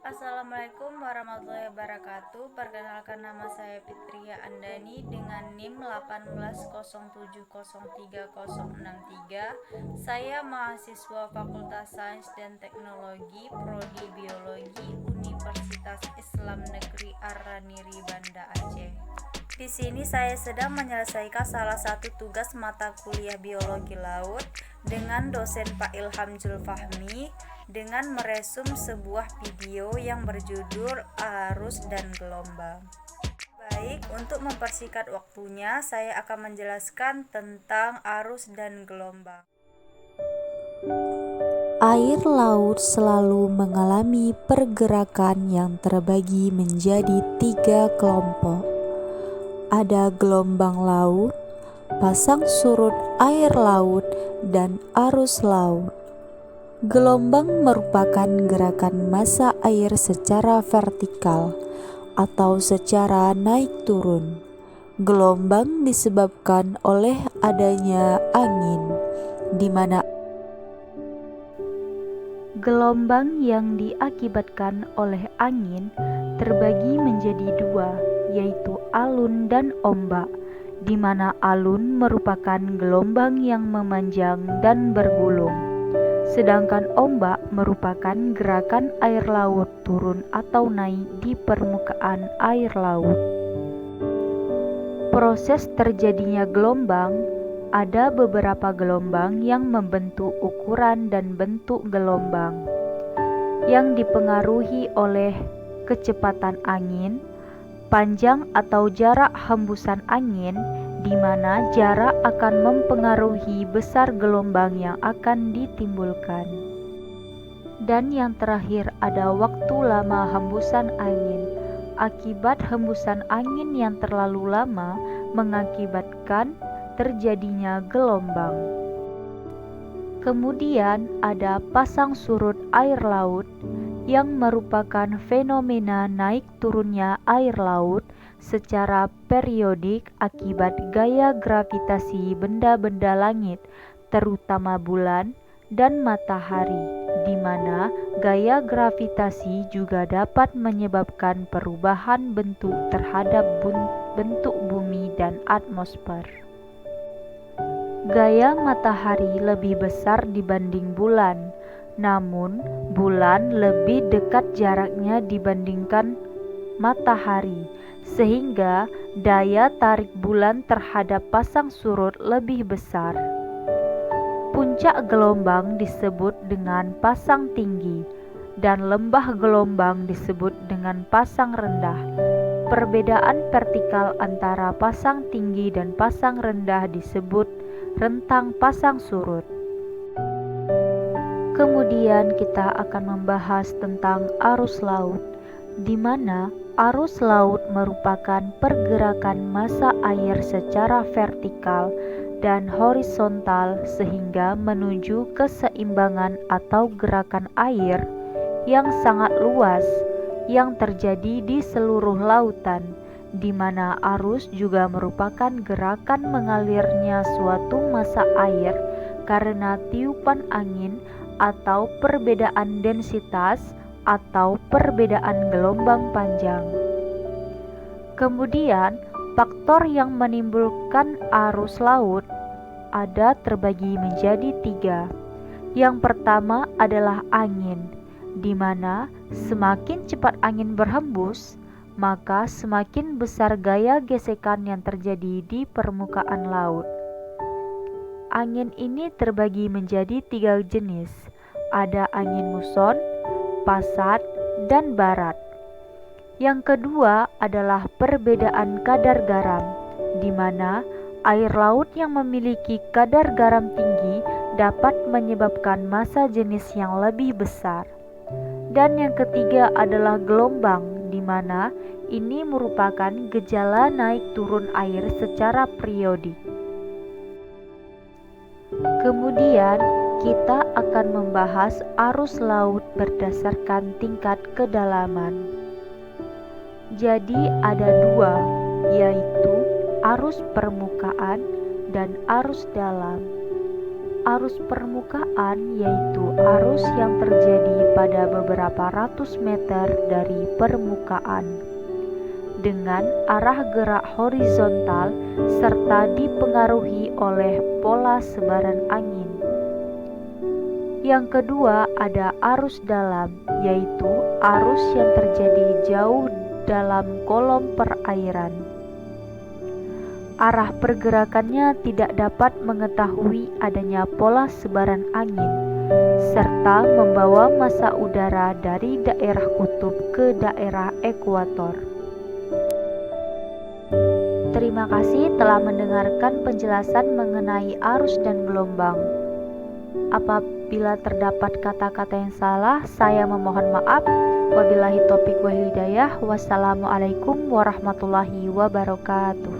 Assalamualaikum warahmatullahi wabarakatuh. Perkenalkan, nama saya Fitria Andani dengan NIM 180703063. Saya mahasiswa Fakultas Sains dan Teknologi Prodi Biologi Universitas Islam Negeri Ar-Raniri, Banda Aceh. Di sini saya sedang menyelesaikan salah satu tugas mata kuliah biologi laut dengan dosen Pak Ilham Zulfahmi dengan meresum sebuah video yang berjudul Arus dan Gelombang. Baik, untuk mempersingkat waktunya, saya akan menjelaskan tentang arus dan gelombang. Air laut selalu mengalami pergerakan yang terbagi menjadi 3 kelompok. Ada gelombang laut, pasang surut air laut, dan arus laut. Gelombang merupakan gerakan massa air secara vertikal atau secara naik turun. Gelombang disebabkan oleh adanya angin, di mana gelombang yang diakibatkan oleh angin terbagi menjadi 2, yaitu alun dan ombak, di mana alun merupakan gelombang yang memanjang dan bergulung, sedangkan ombak merupakan gerakan air laut turun atau naik di permukaan air laut. Proses terjadinya gelombang, ada beberapa gelombang yang membentuk ukuran dan bentuk gelombang yang dipengaruhi oleh kecepatan angin, panjang atau jarak hembusan angin, di mana jarak akan mempengaruhi besar gelombang yang akan ditimbulkan. Dan yang terakhir ada waktu lama hembusan angin. Akibat hembusan angin yang terlalu lama mengakibatkan terjadinya gelombang. Kemudian ada pasang surut air laut yang merupakan fenomena naik turunnya air laut secara periodik akibat gaya gravitasi benda-benda langit, terutama bulan dan matahari, di mana gaya gravitasi juga dapat menyebabkan perubahan bentuk terhadap bentuk bumi dan atmosfer. Gaya matahari lebih besar dibanding bulan, namun bulan lebih dekat jaraknya dibandingkan matahari, sehingga daya tarik bulan terhadap pasang surut lebih besar. Puncak gelombang disebut dengan pasang tinggi, dan lembah gelombang disebut dengan pasang rendah. Perbedaan vertikal antara pasang tinggi dan pasang rendah disebut rentang pasang surut. Kemudian kita akan membahas tentang arus laut, di mana arus laut merupakan pergerakan massa air secara vertikal dan horizontal sehingga menuju keseimbangan atau gerakan air yang sangat luas yang terjadi di seluruh lautan, di mana arus juga merupakan gerakan mengalirnya suatu massa air karena tiupan angin atau perbedaan densitas atau perbedaan gelombang panjang. Kemudian, faktor yang menimbulkan arus laut ada terbagi menjadi 3. Yang pertama adalah angin, di mana semakin cepat angin berhembus, maka semakin besar gaya gesekan yang terjadi di permukaan laut. Angin ini terbagi menjadi 3 jenis. Ada angin muson, pasat, dan barat. Yang kedua adalah perbedaan kadar garam, di mana air laut yang memiliki kadar garam tinggi dapat menyebabkan massa jenis yang lebih besar. Dan yang ketiga adalah gelombang, di mana ini merupakan gejala naik turun air secara periodik. Kemudian kita akan membahas arus laut berdasarkan tingkat kedalaman. Jadi ada 2, yaitu arus permukaan dan arus dalam. arus permukaan yaitu arus yang terjadi pada beberapa ratus meter dari permukaan dengan arah gerak horizontal serta dipengaruhi oleh pola sebaran angin. Yang kedua ada arus dalam, yaitu arus yang terjadi jauh dalam kolom perairan. Arah pergerakannya tidak dapat mengetahui adanya pola sebaran angin, serta membawa massa udara dari daerah kutub ke daerah ekuator. Terima kasih telah mendengarkan penjelasan mengenai arus dan gelombang. Apabila terdapat kata-kata yang salah, saya memohon maaf. Wabillahi taufiq wal hidayah. Wassalamualaikum warahmatullahi wabarakatuh.